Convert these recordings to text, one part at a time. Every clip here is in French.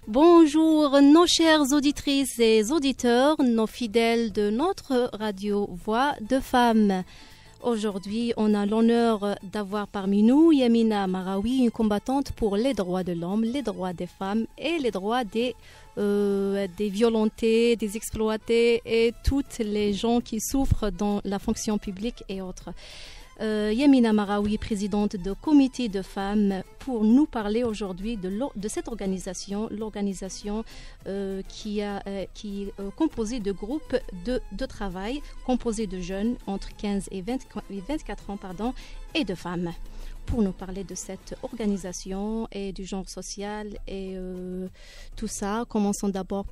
Bonjour nos chères auditrices et auditeurs, nos fidèles de notre radio Voix de Femmes. Aujourd'hui, on a l'honneur d'avoir parmi nous Yamina Maraoui, une combattante pour les droits de l'homme, les droits des femmes et les droits des violentés, des exploités et toutes les gens qui souffrent dans la fonction publique et autres. Yamina Maraoui, présidente du comité de femmes, pour nous parler aujourd'hui de cette organisation, l'organisation qui est composée de groupes de travail, composés de jeunes entre 15 et 24 ans et de femmes. Pour nous parler de cette organisation et du genre social et tout ça, commençons d'abord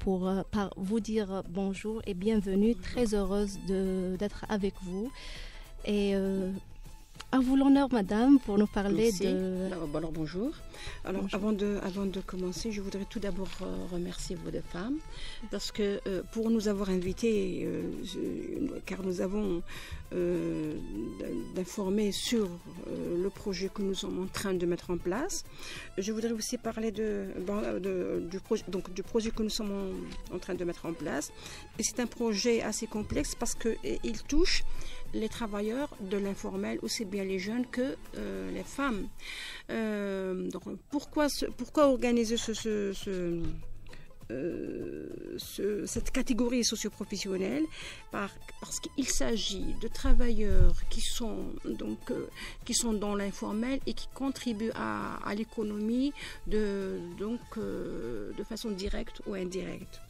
par vous dire bonjour et bienvenue. Très heureuse d'être avec vous. Et à vous l'honneur, madame, pour nous parler de... Alors, bonjour. Alors, bonjour. Avant de commencer, je voudrais tout d'abord remercier vous deux femmes parce que pour nous avoir invités, car nous avons d'informer sur le projet que nous sommes en train de mettre en place. Je voudrais aussi parler du projet que nous sommes en train de mettre en place. Et c'est un projet assez complexe parce qu'il touche les travailleurs de l'informel, aussi bien les jeunes que les femmes. Donc, pourquoi organiser cette catégorie socio-professionnelle? Parce qu'il s'agit de travailleurs qui sont dans l'informel et qui contribuent à l'économie de façon directe ou indirecte.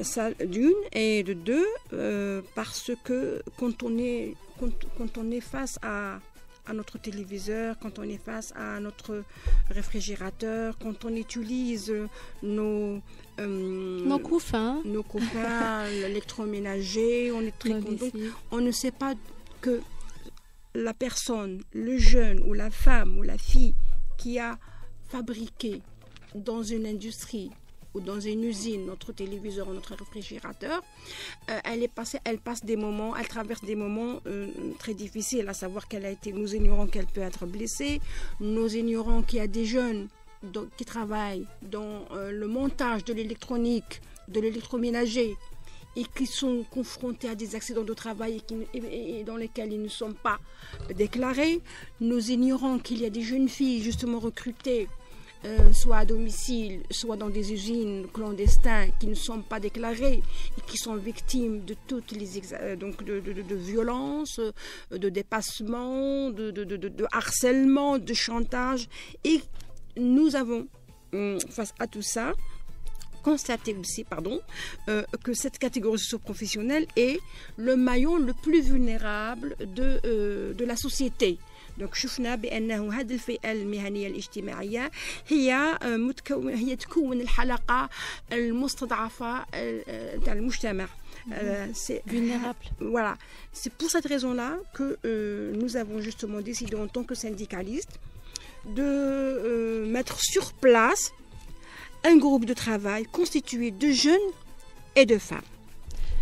Ça d'une, et de deux, parce que quand on est face à notre téléviseur, quand on est face à notre réfrigérateur, quand on utilise nos couffins, l'électroménager, on est très content. On ne sait pas que la personne, le jeune ou la femme ou la fille qui a fabriqué dans une industrie ou dans une usine, notre téléviseur ou notre réfrigérateur, elle traverse des moments très difficiles, à savoir nous ignorons qu'elle peut être blessée, nous ignorons qu'il y a des jeunes qui travaillent dans le montage de l'électronique, de l'électroménager, et qui sont confrontés à des accidents de travail et dans lesquels ils ne sont pas déclarés. Nous ignorons qu'il y a des jeunes filles justement recrutées soit à domicile, soit dans des usines clandestines qui ne sont pas déclarées et qui sont victimes de toutes les de violences, de dépassement, de harcèlement, de chantage. Et nous avons, face à tout ça, constaté aussi que cette catégorie socio-professionnelle est le maillon le plus vulnérable de la société. Donc شفنا بأنه هذه الفئة المهنية الاجتماعية هي تكون الحلقة المستضعفة تاع المجتمع. C'est vulnérable. Voilà. C'est pour cette raison-là que nous avons justement décidé en tant que syndicalistes de mettre sur place un groupe de travail constitué de jeunes et de femmes.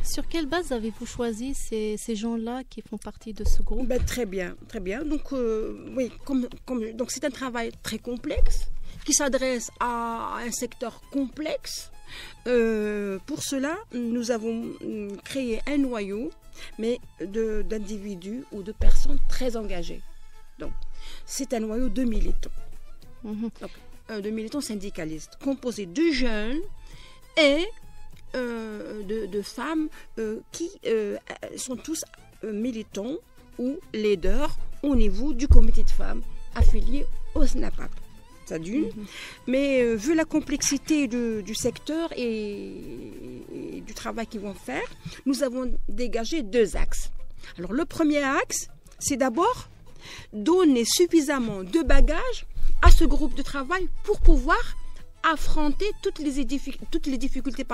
Sur quelle base avez-vous choisi ces gens-là qui font partie de ce groupe? Très bien, très bien. Donc, oui, donc c'est un travail très complexe qui s'adresse à un secteur complexe. Pour cela, nous avons créé un noyau, mais d'individus ou de personnes très engagées. Donc, c'est un noyau de militants. Donc, de militants syndicalistes, composés de jeunes et de femmes qui sont tous militants ou leaders au niveau du comité de femmes affilié au SNAPAP. Ça d'une. Mais vu la complexité du secteur et du travail qu'ils vont faire, nous avons dégagé deux axes. Alors le premier axe, c'est d'abord donner suffisamment de bagages à ce groupe de travail pour pouvoir affronter toutes les difficultés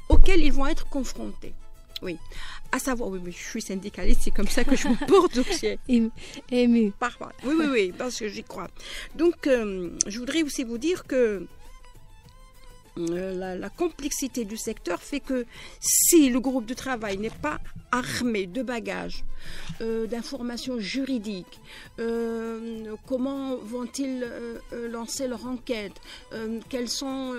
auxquelles ils vont être confrontés. Oui. À savoir, oui, mais je suis syndicaliste, c'est comme ça que je me porte. Ému. Parfois. Oui, parce que j'y crois. Donc, je voudrais aussi vous dire que la complexité du secteur fait que si le groupe de travail n'est pas armé de bagages, d'informations juridiques, comment vont-ils lancer leur enquête, quels sont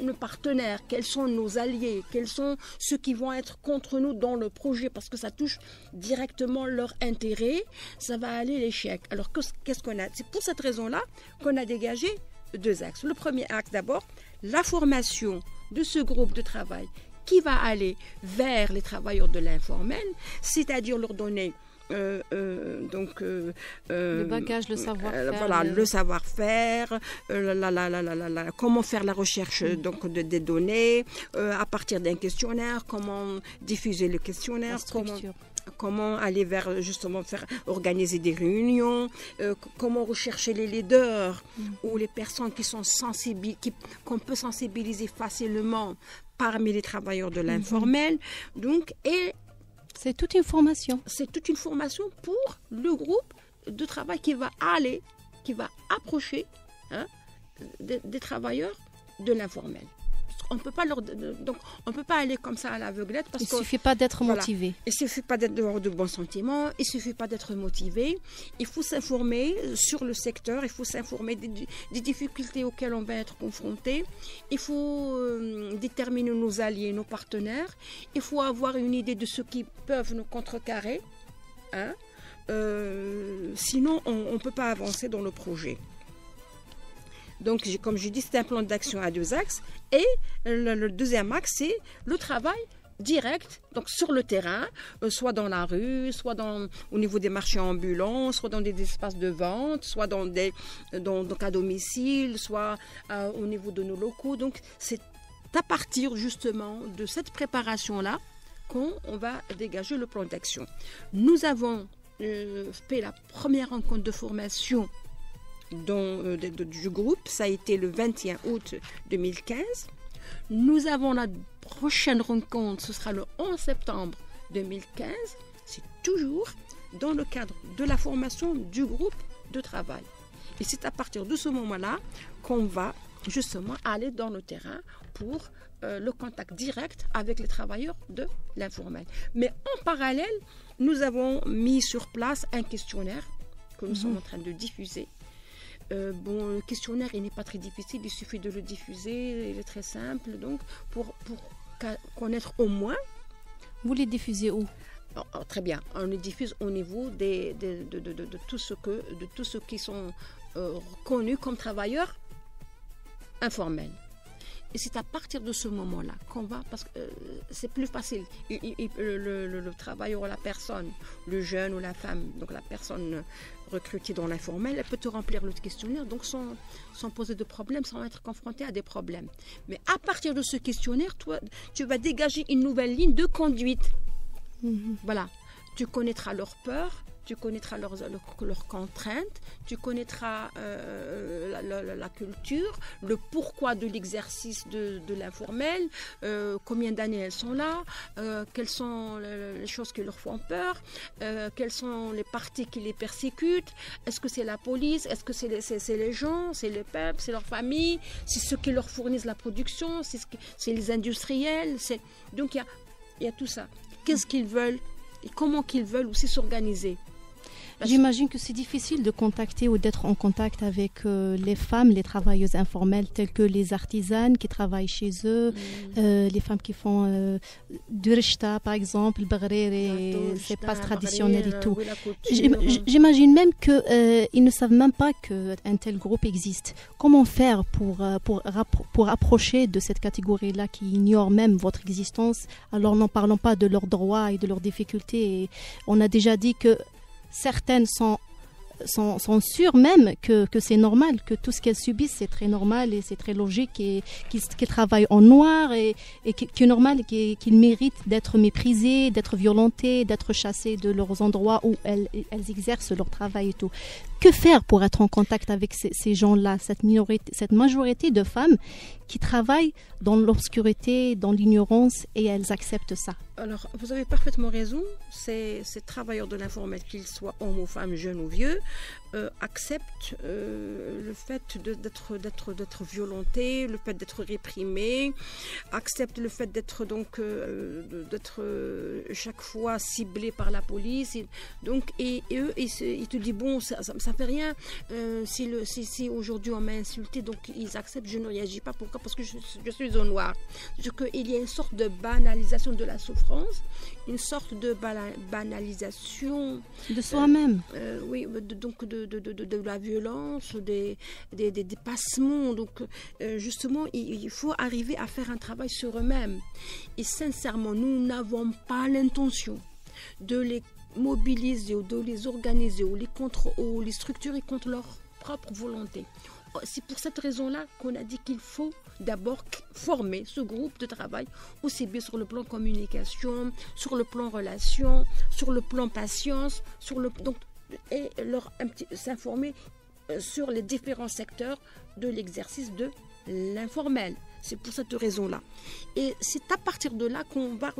nos partenaires, quels sont nos alliés, quels sont ceux qui vont être contre nous dans le projet parce que ça touche directement leur intérêt, ça va aller à l'échec. Alors qu'est-ce qu'on a? C'est pour cette raison-là qu'on a dégagé 2 axes. Le premier axe d'abord, la formation de ce groupe de travail qui va aller vers les travailleurs de l'informel, c'est-à-dire leur donner le bagage, le savoir-faire. Voilà, le savoir-faire, comment faire la recherche donc, des données, à partir d'un questionnaire, comment diffuser le questionnaire, comment aller vers justement organiser des réunions, comment rechercher les leaders ou les personnes qui sont sensibles, qu'on peut sensibiliser facilement parmi les travailleurs de l'informel. Donc, et c'est toute une formation. C'est toute une formation pour le groupe de travail qui va approcher des travailleurs de l'informel. On peut pas on peut pas aller comme ça à l'aveuglette parce qu'il suffit pas d'être motivé. Il suffit pas d'avoir de bons sentiments, il suffit pas d'être motivé. Il faut s'informer sur le secteur, il faut s'informer des difficultés auxquelles on va être confronté. Il faut déterminer nos alliés, nos partenaires. Il faut avoir une idée de ceux qui peuvent nous contrecarrer. Sinon, on peut pas avancer dans le projet. Donc, comme je dis, c'est un plan d'action à 2 axes. Et le deuxième axe, c'est le travail direct, donc sur le terrain, soit dans la rue, soit au niveau des marchés ambulants, soit dans des espaces de vente, soit donc à domicile, soit au niveau de nos locaux. Donc, c'est à partir justement de cette préparation-là qu'on va dégager le plan d'action. Nous avons fait la première rencontre de formation du groupe, ça a été le 21 août 2015. Nous avons la prochaine rencontre, ce sera le 11 septembre 2015. C'est toujours dans le cadre de la formation du groupe de travail. Et c'est à partir de ce moment-là qu'on va justement aller dans le terrain pour le contact direct avec les travailleurs de l'informel. Mais en parallèle, nous avons mis sur place un questionnaire que nous sommes en train de diffuser. Le questionnaire, il n'est pas très difficile, il suffit de le diffuser, il est très simple. Donc, pour connaître au moins... Vous les diffusez où? Très bien, on les diffuse au niveau de tous ceux qui sont reconnus comme travailleurs informels. Et c'est à partir de ce moment-là qu'on va, parce que c'est plus facile. Le travailleur ou la personne, le jeune ou la femme, donc la personne recrutée dans l'informel, elle peut te remplir le questionnaire, donc sans poser de problème, sans être confronté à des problèmes. Mais à partir de ce questionnaire, toi, tu vas dégager une nouvelle ligne de conduite. Voilà. Tu connaîtras leurs peurs, tu connaîtras leurs contraintes, tu connaîtras la culture, le pourquoi de l'exercice de l'informel, combien d'années elles sont là, quelles sont les choses qui leur font peur, quels sont les partis qui les persécutent, est-ce que c'est la police, est-ce que c'est les gens, c'est le peuple, c'est leur famille, c'est ceux qui leur fournissent la production, c'est les industriels, donc il y a tout ça. Qu'est-ce qu'ils veulent et comment qu'ils veulent aussi s'organiser. J'imagine que c'est difficile de contacter ou d'être en contact avec les femmes, les travailleuses informelles, telles que les artisanes qui travaillent chez eux, les femmes qui font du rechta, par exemple, le baghré, c'est pas traditionnel et tout. J'imagine même qu'ils ne savent même pas qu'un tel groupe existe. Comment faire pour approcher de cette catégorie-là qui ignore même votre existence? Alors n'en parlons pas de leurs droits et de leurs difficultés. Et on a déjà dit que certaines sont sûres même que c'est normal, que tout ce qu'elles subissent c'est très normal et c'est très logique et qu'elles travaillent en noir et qui est normal et qu'ils méritent d'être méprisées, d'être violentées, d'être chassées de leurs endroits où elles exercent leur travail et tout. que faire pour être en contact avec ces gens-là, cette majorité de femmes qui travaillent dans l'obscurité, dans l'ignorance, et elles acceptent ça? Alors, vous avez parfaitement raison. Ces travailleurs de l'informel, qu'ils soient hommes ou femmes, jeunes ou vieux, acceptent le fait d'être violentés, le fait d'être réprimés, acceptent le fait d'être chaque fois ciblés par la police. Et eux, ils te disent, bon, ça fait rien. Si aujourd'hui on m'a insulté, donc ils acceptent, je ne réagis pas. Pourquoi? Parce que je suis au noir. Il y a une sorte de banalisation de la souffrance, une sorte de banalisation de soi-même. Oui, donc de la violence, des dépassements. Donc justement, il faut arriver à faire un travail sur eux-mêmes. Et sincèrement, nous n'avons pas l'intention de les mobiliser ou de les organiser ou les structurer contre leur propre volonté. C'est pour cette raison-là qu'on a dit qu'il faut d'abord former ce groupe de travail, aussi bien sur le plan communication, sur le plan relation, sur le plan patience, et s'informer sur les différents secteurs de l'exercice de l'informel. C'est pour cette raison-là. Et c'est à partir de là qu'on va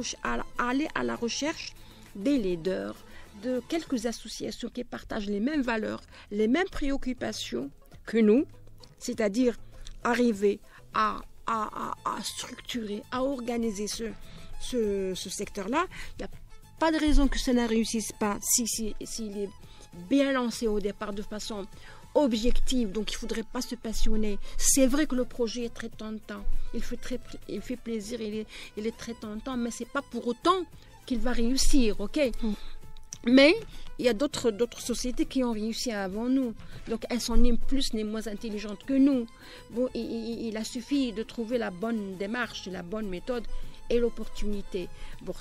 aller à la recherche des leaders, de quelques associations qui partagent les mêmes valeurs, les mêmes préoccupations que nous, c'est-à-dire arriver à structurer, à organiser ce secteur-là. Il n'y a pas de raison que ça ne réussisse pas s'il est bien lancé au départ de façon objective. Donc il ne faudrait pas se passionner. C'est vrai que le projet est très tentant, il fait plaisir, il est très tentant, mais ce n'est pas pour autant qu'il va réussir, ok? Mais il y a d'autres sociétés qui ont réussi avant nous. Donc elles sont ni plus ni moins intelligentes que nous. Bon, il a suffi de trouver la bonne démarche, la bonne méthode et l'opportunité. Bon,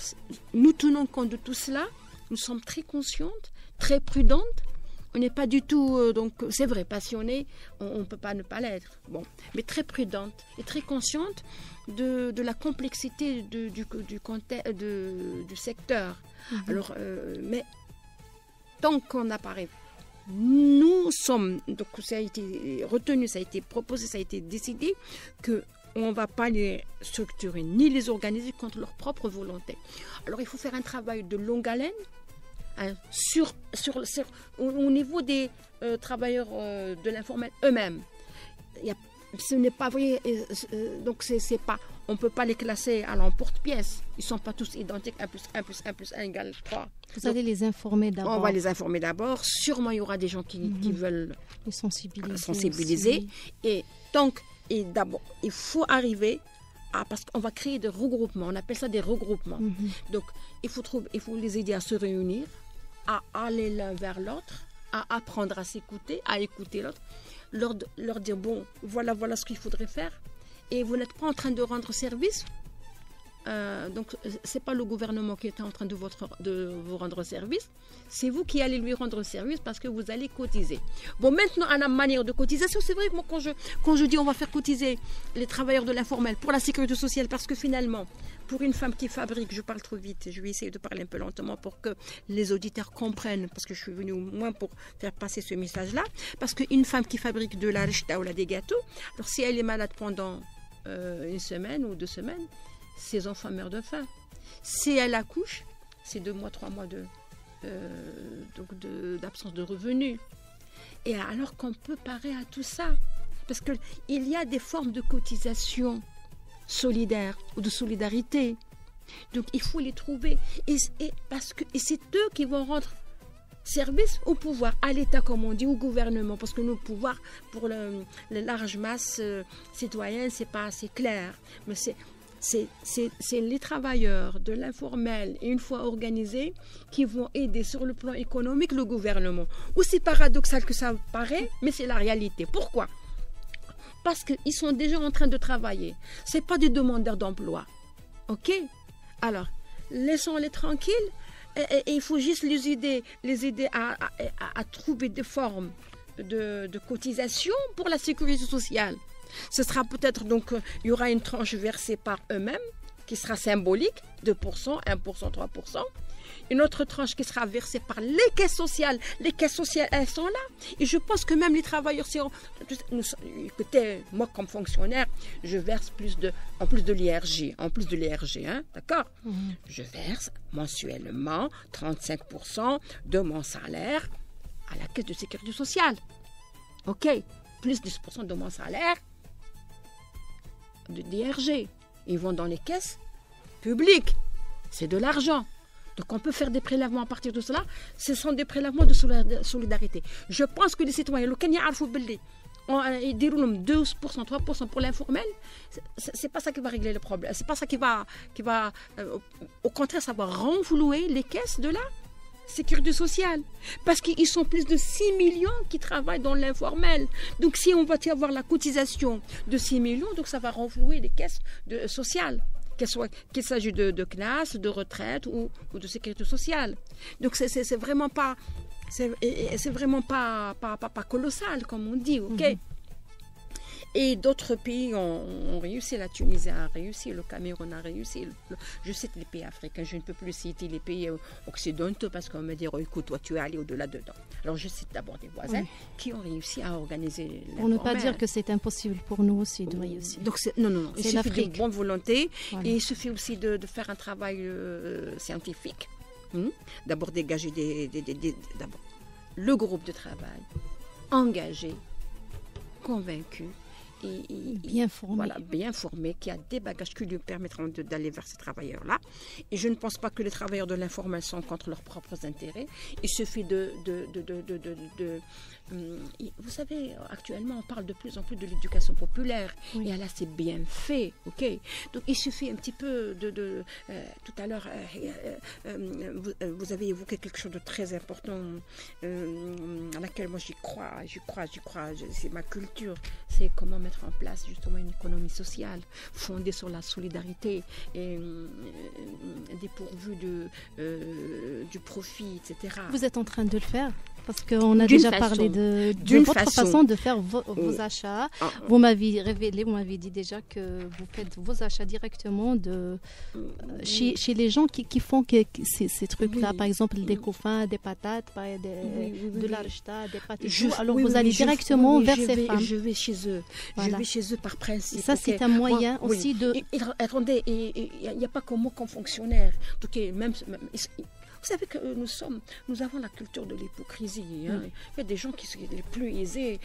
nous tenons compte de tout cela. Nous sommes très conscientes, très prudentes. On n'est pas du tout, donc c'est vrai, passionnés, on ne peut pas ne pas l'être. Bon, mais très prudente et très consciente de la complexité du secteur. Alors, mais tant qu'on apparaît, nous sommes, donc ça a été retenu, ça a été proposé, ça a été décidé que on ne va pas les structurer ni les organiser contre leur propre volonté. Alors, il faut faire un travail de longue haleine. Au niveau des travailleurs de l'informel eux-mêmes. Ce n'est pas vrai, donc c'est pas, on ne peut pas les classer à l'emporte-pièce. Ils ne sont pas tous identiques, 1 plus 1 plus 1 plus 1 égale 3. Vous allez les informer d'abord. On va les informer d'abord. Sûrement, il y aura des gens qui veulent les sensibiliser. Et d'abord, il faut arriver parce qu'on va créer des regroupements. On appelle ça des regroupements. Donc, il faut les aider à se réunir, à aller l'un vers l'autre, à apprendre à s'écouter, à écouter l'autre, leur dire, bon, voilà ce qu'il faudrait faire. Et vous n'êtes pas en train de rendre service. Donc, ce n'est pas le gouvernement qui est en train de vous rendre service. C'est vous qui allez lui rendre service parce que vous allez cotiser. Bon, maintenant, à la manière de cotisation, c'est vrai que moi, quand je dis on va faire cotiser les travailleurs de l'informel pour la sécurité sociale, parce que finalement, pour une femme qui fabrique, je parle trop vite, je vais essayer de parler un peu lentement pour que les auditeurs comprennent, parce que je suis venue au moins pour faire passer ce message-là, parce qu'une femme qui fabrique de la rechta ou des gâteaux, alors si elle est malade pendant une semaine ou 2 semaines, ses enfants meurent de faim. Si elle accouche, c'est 2 mois, 3 mois d'absence de revenus. Et alors qu'on peut parer à tout ça, parce qu'il y a des formes de cotisation solidaire ou de solidarité. Donc il faut les trouver. Et c'est eux qui vont rendre service au pouvoir, à l'État comme on dit, au gouvernement, parce que nos pouvoirs pour les larges masses citoyennes, c'est pas assez clair. Mais c'est les travailleurs de l'informel, une fois organisés, qui vont aider sur le plan économique le gouvernement. Aussi paradoxal que ça paraît, mais c'est la réalité. Pourquoi ? Parce qu'ils sont déjà en train de travailler. Ce n'est pas des demandeurs d'emploi. OK ? Alors, laissons-les tranquilles. Et il faut juste les aider à trouver des formes de cotisation pour la sécurité sociale. Ce sera peut-être donc, il y aura une tranche versée par eux-mêmes qui sera symbolique, 2%, 1%, 3%. Une autre tranche qui sera versée par les caisses sociales. Les caisses sociales, elles sont là. Et je pense que même les travailleurs, écoutez, moi comme fonctionnaire, je verse en plus de l'IRG, hein, d'accord? Je verse mensuellement 35% de mon salaire à la caisse de sécurité sociale. OK, plus 10% de mon salaire d'IRG. Ils vont dans les caisses publiques. C'est de l'argent. Donc on peut faire des prélèvements à partir de cela. Ce sont des prélèvements de solidarité. Je pense que les citoyens, le Kenya ils diront 12%, 3% pour l'informel. C'est pas ça qui va régler le problème. C'est pas ça qui va au contraire, ça va renflouer les caisses de la sécurité sociale. Parce qu'ils sont plus de 6 millions qui travaillent dans l'informel. Donc si on va y avoir la cotisation de 6 millions, donc ça va renflouer les caisses sociales. Qu'il s'agisse de CNAS, de retraite ou de sécurité sociale. Donc c'est vraiment pas colossal comme on dit, ok. Et d'autres pays ont réussi, la Tunisie a réussi, le Cameroun a réussi. Je cite les pays africains, je ne peux plus citer les pays occidentaux parce qu'on me dit, oh, écoute, toi tu es allé au-delà dedans. Alors je cite d'abord des voisins qui ont réussi à organiser l'informel. Pour ne pas dire que c'est impossible pour nous aussi de réussir. Donc non, il suffit de bonne volonté et il suffit aussi de faire un travail scientifique. D'abord dégager d'abord le groupe de travail engagé, convaincu, bien formé. Voilà, bien formé, qui a des bagages qui lui permettront d'aller vers ces travailleurs-là. Et je ne pense pas que les travailleurs de l'informel sont contre leurs propres intérêts. Il suffit vous savez, actuellement, on parle de plus en plus de l'éducation populaire. Et là, c'est bien fait, ok. Donc, il suffit un petit peu tout à l'heure, vous avez évoqué quelque chose de très important à laquelle moi j'y crois. C'est ma culture. C'est comment mettre en place justement une économie sociale fondée sur la solidarité et dépourvue du profit, etc. Vous êtes en train de le faire? Parce qu'on a déjà parlé de votre façon de faire vos achats. Vous m'avez révélé, vous m'avez dit déjà que vous faites vos achats directement chez les gens qui font ces trucs-là. Par exemple, des couffins, des patates, de l'archta, des pâtes et tout. Alors vous allez directement vers ces femmes. Je vais chez eux. Voilà. Je vais chez eux par principe. Et ça, c'est un moyen aussi de... Attendez, il n'y a pas que moi comme fonctionnaire. Donc, même vous savez que nous avons la culture de l'hypocrisie. Hein. Il y a des gens qui sont les plus aisés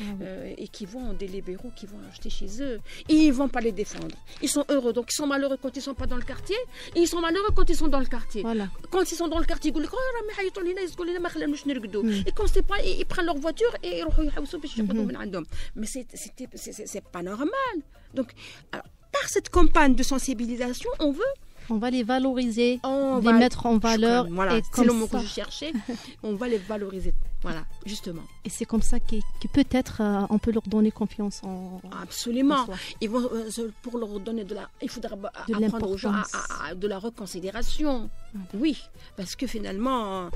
et qui vont, des libéraux qui vont acheter chez eux. Et ils ne vont pas les défendre. Ils sont heureux. Donc ils sont malheureux quand ils ne sont pas dans le quartier. Et ils sont malheureux quand ils sont dans le quartier. Voilà. Quand ils sont dans le quartier, ils disent et quand c'est pas, ils prennent leur voiture et ils mais c'est pas normal. Donc, alors, par cette campagne de sensibilisation, on va les valoriser, les mettre en valeur. Voilà, c'est le mot que je cherchais. On va les valoriser. Voilà, justement. Et c'est comme ça que peut-être on peut leur donner confiance en... Absolument. Ils vont, pour leur donner il faudra apprendre aux gens de la reconsidération. Oui, parce que finalement,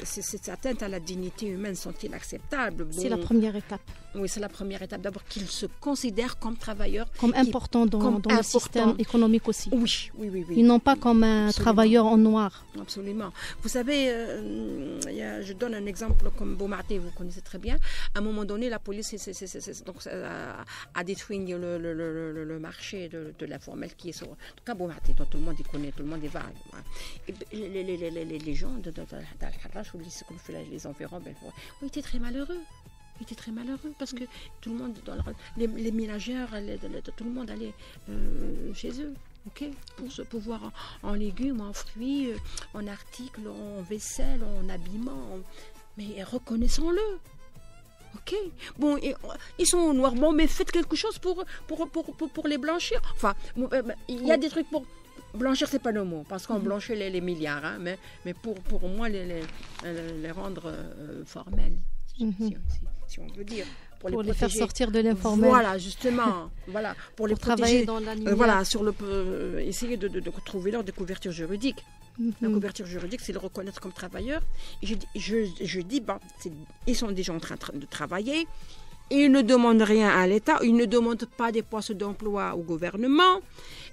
ces atteintes à la dignité humaine sont inacceptables. C'est la première étape. Oui, c'est la première étape. D'abord qu'ils se considèrent comme travailleurs. Comme important dans le système économique aussi. Oui. Ils n'ont pas comme un travailleur en noir. Absolument. Vous savez, je donne un exemple comme Boumaté, vous connaissez très bien. À un moment donné, la police a détruit le marché de l'informel qui est sur... En tout cas, Boumaté, dont tout le monde y connaît, tout le monde y va. Et les gens d'Al-Harrach, ou les environs, ont été très malheureux. Ils étaient très malheureux parce que tout le monde, les ménagères, tout le monde allait chez eux. Okay, pour se pouvoir en légumes, en fruits, en articles, en vaisselle, en habillement. Mais reconnaissons-le. Ok. Bon, ils sont au noir. Bon, mais faites quelque chose pour les blanchir. Enfin, il y a des trucs pour... Blanchir, c'est pas le mot, parce qu'on blanchit les milliards, hein, mais pour moi, les rendre formels, si on veut dire. Pour les faire sortir de l'informel. Voilà, justement. Voilà, pour les travailler dans la lumière. Voilà, essayer de trouver leur couverture juridique. La couverture juridique, c'est le reconnaître comme travailleur. Et je dis, ils sont déjà en train de travailler. Ils ne demandent rien à l'État, ils ne demandent pas des postes d'emploi au gouvernement.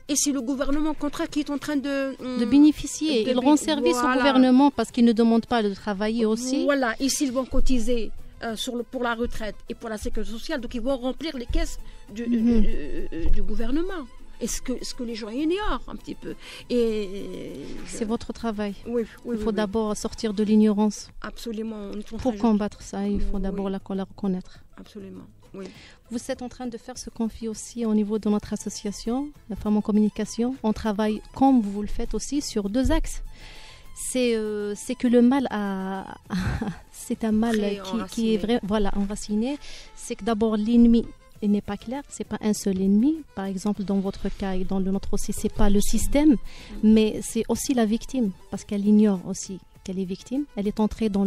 Et c'est le gouvernement, au contraire, qui est en train de bénéficier. Ils rendent service au gouvernement parce qu'ils ne demandent pas de travailler aussi. Voilà, et s'ils vont cotiser pour la retraite et pour la sécurité sociale, donc ils vont remplir les caisses du gouvernement. Et ce que les gens ignorent un petit peu. C'est votre travail. Oui, il faut d'abord sortir de l'ignorance. Absolument. Pour combattre ça, il faut d'abord la reconnaître. Absolument, oui. Vous êtes en train de faire ce qu'on fait aussi au niveau de notre association, la Femme en Communication. On travaille, comme vous le faites aussi, sur 2 axes. C'est que le mal c'est un mal qui est vrai, voilà, enraciné. C'est que d'abord l'ennemi n'est pas clair, c'est pas un seul ennemi. Par exemple, dans votre cas et dans le nôtre aussi, c'est pas le système, mais c'est aussi la victime, parce qu'elle ignore aussi qu'elle est victime. Elle est entrée dans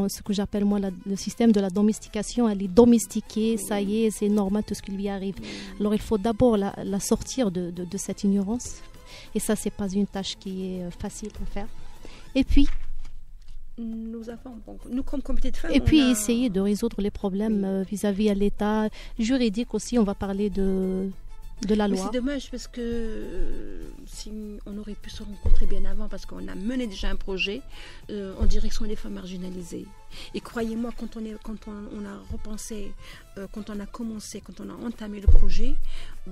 ce que j'appelle moi le système de la domestication. Elle est domestiquée, ça y est, c'est normal tout ce qui lui arrive. Alors il faut d'abord la sortir de cette ignorance. Et ça, c'est pas une tâche qui est facile à faire. Et puis, nous comme comité de femmes, essayer de résoudre les problèmes vis-à-vis à l'État juridique aussi. On va parler de la loi. C'est dommage parce que si on aurait pu se rencontrer bien avant, parce qu'on a mené déjà un projet en direction des femmes marginalisées. Et croyez-moi, quand on a repensé, quand on a commencé, quand on a entamé le projet,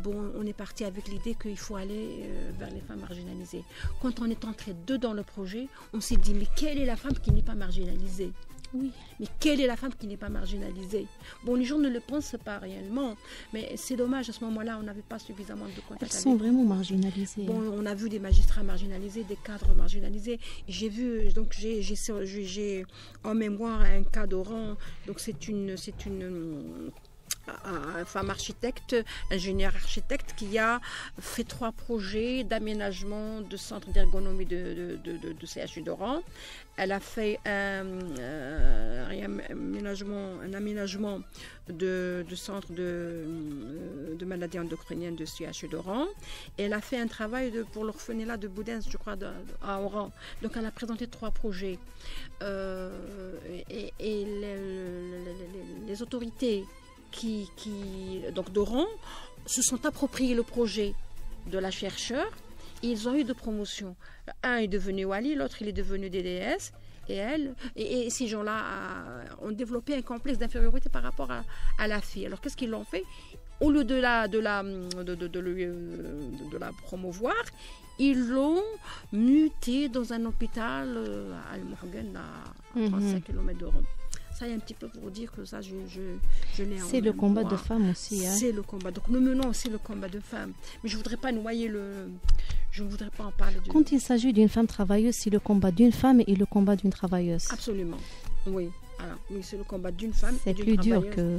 on est parti avec l'idée qu'il faut aller vers les femmes marginalisées. Quand on est entré dedans le projet, on s'est dit, mais quelle est la femme qui n'est pas marginalisée ? Oui. Mais quelle est la femme qui n'est pas marginalisée ? Bon, les gens ne le pensent pas réellement, mais c'est dommage, à ce moment-là, on n'avait pas suffisamment de contacts. Elles sont vraiment marginalisées. Bon, on a vu des magistrats marginalisés, des cadres marginalisés. J'ai vu, donc j'ai en mémoire un cas d'Oran, donc c'est une femme architecte, ingénieure architecte, qui a fait 3 projets d'aménagement de centre d'ergonomie de CHU d'Oran. Elle a fait un aménagement de centre de maladies endocriniennes de CHU d'Oran. Et elle a fait un travail pour l'orphelinat de Boudens, je crois, à Oran. Donc elle a présenté 3 projets. Et les autorités donc d'Oran se sont appropriés le projet de la chercheure et ils ont eu de promotion. Un est devenu Wali, l'autre il est devenu DDS et ces gens-là ont développé un complexe d'infériorité par rapport à la fille. Alors qu'est-ce qu'ils l'ont fait ? Au lieu de la promouvoir, ils l'ont mutée dans un hôpital à Al-Morgan, à 35 km d'Oran. Ça, il y a un petit peu pour dire que ça, je l'ai en C'est le combat de femmes aussi. C'est le combat. Donc, nous menons aussi le combat de femmes. Mais je ne voudrais pas noyer je ne voudrais pas en parler. Quand il s'agit d'une femme travailleuse, c'est le combat d'une femme et le combat d'une travailleuse. Absolument. Oui. Alors, oui, c'est le combat d'une femme. C'est plus dur que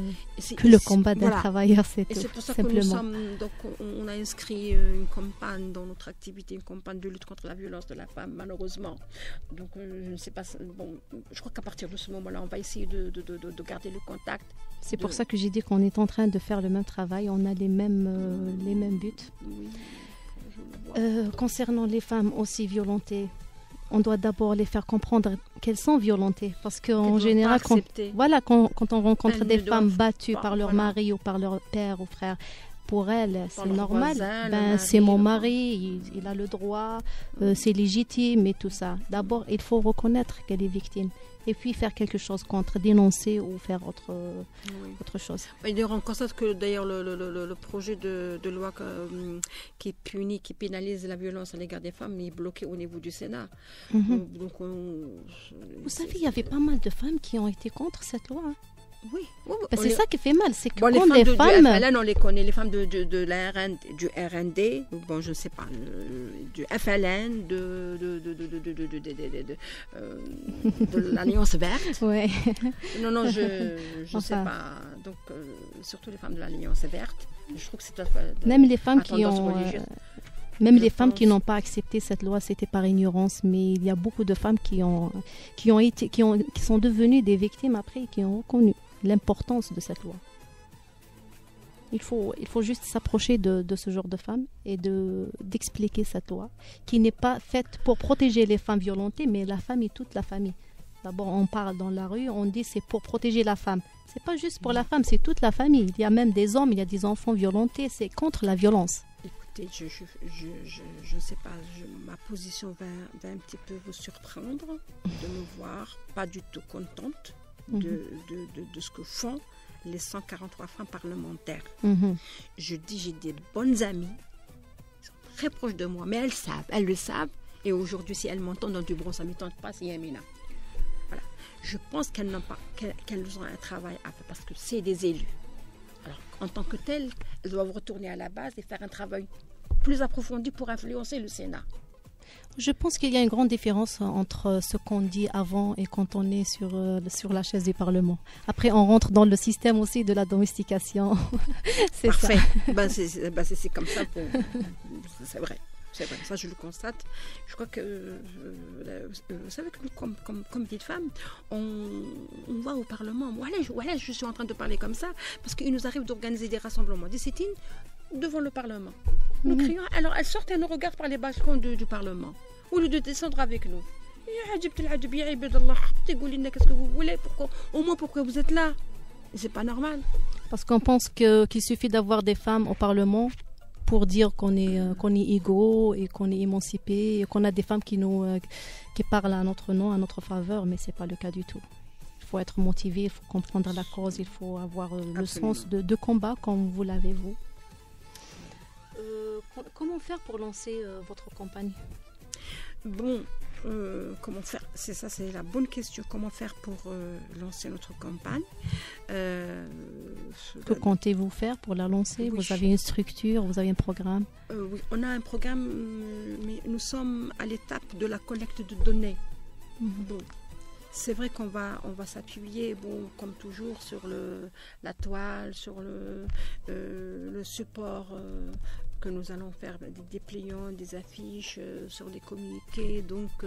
le combat d'un travailleur, c'est tout. Et c'est pour ça simplement. que on a inscrit une campagne dans notre activité, une campagne de lutte contre la violence de la femme, malheureusement. Donc, je ne sais pas. Bon, je crois qu'à partir de ce moment-là, on va essayer de garder le contact. C'est pour ça que j'ai dit qu'on est en train de faire le même travail. On a les mêmes buts. Oui, concernant les femmes aussi violentées, on doit d'abord les faire comprendre qu'elles sont violentées. Parce qu'en général, quand on rencontre des femmes battues par leur mari ou par leur père ou frère, pour elles, c'est normal. C'est mon mari, il a le droit, c'est légitime et tout ça. D'abord, il faut reconnaître qu'elle est victime. Et puis faire quelque chose contre, dénoncer ou faire autre chose. D'ailleurs, on constate que le projet de loi qui pénalise la violence à l'égard des femmes est bloqué au niveau du Sénat. Donc, vous savez, il y avait pas mal de femmes qui ont été contre cette loi. Oui. C'est ça qui fait mal, c'est que quand les femmes... Du FLN, on les connaît, les femmes de la RN, du RND, bon, je ne sais pas, du FLN, de l'Alliance Verte. Ouais. Non, je ne sais pas. Donc, surtout les femmes de l'Alliance Verte. Je trouve que c'est même les femmes les femmes qui n'ont pas accepté cette loi, c'était par ignorance, mais il y a beaucoup de femmes qui sont devenues des victimes après et qui ont reconnu l'importance de cette loi. Il faut juste s'approcher de ce genre de femmes et d'expliquer cette loi qui n'est pas faite pour protéger les femmes violentées, mais la famille, toute la famille. D'abord, on parle dans la rue, on dit c'est pour protéger la femme. C'est pas juste pour la femme, c'est toute la famille. Il y a même des hommes, il y a des enfants violentés. C'est contre la violence. Écoutez, je ne sais pas, ma position va un petit peu vous surprendre de me voir pas du tout contente de ce que font les 143 femmes parlementaires. Je dis, j'ai des bonnes amies, elles sont très proches de moi, mais elles le savent. Et aujourd'hui, si elles m'entendent dans du bon, ça ne m'étonne pas, c'est Yamina. Voilà. Je pense qu'elles ont un travail à faire parce que c'est des élus. Alors, en tant que telles, elles doivent retourner à la base et faire un travail plus approfondi pour influencer le Sénat. Je pense qu'il y a une grande différence entre ce qu'on dit avant et quand on est sur la chaise du Parlement. Après, on rentre dans le système aussi de la domestication. C'est parfait. Ça. C'est comme ça. C'est vrai. C'est vrai, ça je le constate. Je crois que, vous savez, comme petite femme, on va au Parlement. Voilà, je suis en train de parler comme ça, parce qu'il nous arrive d'organiser des rassemblements, des sit-ins devant le Parlement. Nous crions, alors elles sortent et nous regardent par les balcons du Parlement, au lieu de descendre avec nous. Qu'est-ce que vous voulez? Au moins, pourquoi vous êtes là? C'est pas normal. Parce qu'on pense qu'il suffit d'avoir des femmes au Parlement pour dire qu'on est égaux et qu'on est émancipés et qu'on a des femmes qui parlent à notre nom, à notre faveur, mais ce n'est pas le cas du tout. Il faut être motivé, il faut comprendre la cause, il faut avoir le sens de combat comme vous l'avez, vous. Comment faire pour lancer votre campagne? Bon, comment faire? C'est la bonne question. Comment faire pour lancer notre campagne? Que comptez-vous faire pour la lancer? Oui. Vous avez une structure, vous avez un programme? Oui, on a un programme, mais nous sommes à l'étape de la collecte de données. Bon, c'est vrai qu'on va s'appuyer, bon, comme toujours, sur la toile, sur le support que nous allons faire, des dépliants, des affiches, sur des communiqués. Donc,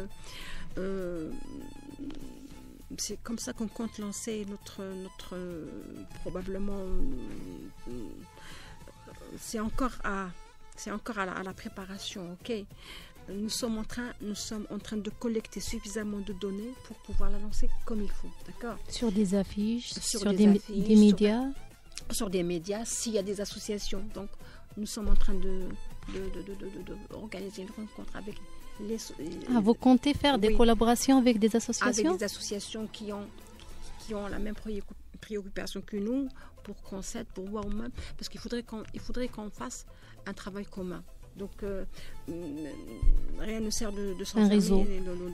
c'est comme ça qu'on compte lancer notre probablement. C'est encore à la préparation, ok. Nous sommes en train de collecter suffisamment de données pour pouvoir la lancer comme il faut, d'accord. Sur des affiches, sur des médias. Sur des médias, s'il y a des associations. Donc, nous sommes en train de organiser une rencontre avec les... vous comptez faire des collaborations avec des associations? Avec des associations qui ont la même préoccupation que nous, pour qu'on s'aide, pour voir au même, parce qu'il faudrait qu'on fasse un travail commun. Donc, rien ne sert de s'enfermer. Un réseau.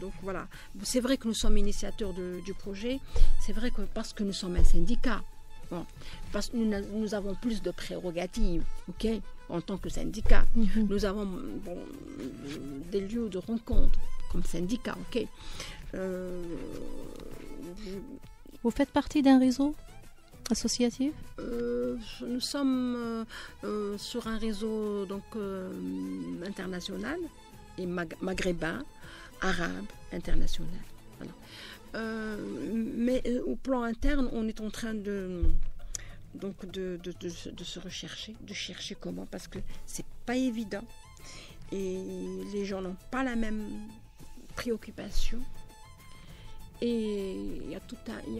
Donc, voilà. C'est vrai que nous sommes initiateurs du projet. C'est vrai que parce que nous sommes un syndicat, bon, parce que nous avons plus de prérogatives, ok, en tant que syndicat. Nous avons des lieux de rencontre comme syndicat, ok. Vous faites partie d'un réseau associatif? Nous sommes sur un réseau donc international et maghrébin, arabe, international. Voilà. Mais au plan interne, on est en train de se rechercher, de chercher comment, parce que c'est pas évident et les gens n'ont pas la même préoccupation. Et il y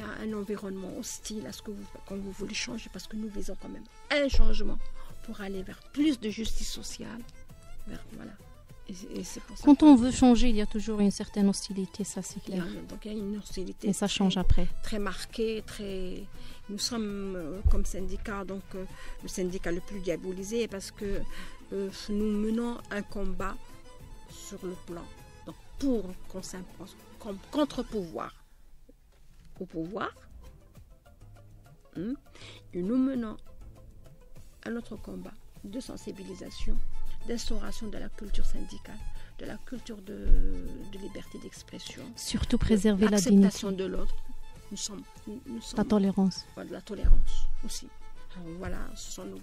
a un environnement hostile à ce quand vous voulez changer, parce que nous visons quand même un changement pour aller vers plus de justice sociale. Voilà. Et c'est pour ça quand on veut changer, il y a toujours une certaine hostilité, ça c'est clair. Donc il y a une hostilité. Et ça change après. Très marquée, Nous sommes comme syndicat, donc le syndicat le plus diabolisé, parce que nous menons un combat sur le plan. Donc pour qu'on s'impose comme contre-pouvoir au pouvoir, et nous menons un autre combat de sensibilisation, d'instauration de la culture syndicale, de la culture de liberté d'expression. Surtout préserver la dignité. L'acceptation de l'autre. Nous sommes la tolérance. De la tolérance aussi. Alors voilà, ce sont nos...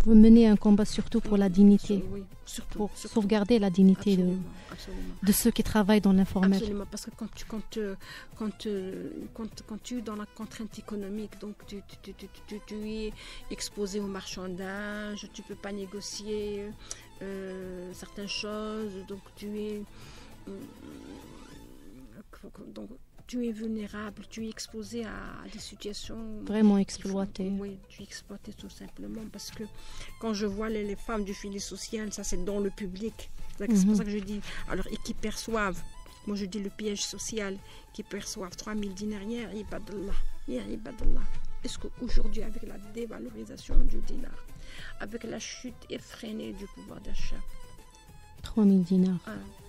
Vous menez un combat surtout pour la dignité, oui, surtout, pour sauvegarder la dignité de ceux qui travaillent dans l'informel. Absolument, parce que quand tu es dans la contrainte économique, donc tu es exposé aux marchandages, tu ne peux pas négocier certaines choses, donc tu es... Donc, tu es vulnérable, tu es exposé à des situations... Vraiment exploitées. Oui, tu es exploité tout simplement. Parce que quand je vois les femmes du filet social, ça c'est dans le public. C'est pour ça que je dis, alors, et qui perçoivent, moi je dis le piège social, qui perçoivent 3000 dinars, ya ibadallah. Est-ce qu'aujourd'hui, avec la dévalorisation du dinar, avec la chute effrénée du pouvoir d'achat, 3000 dinars.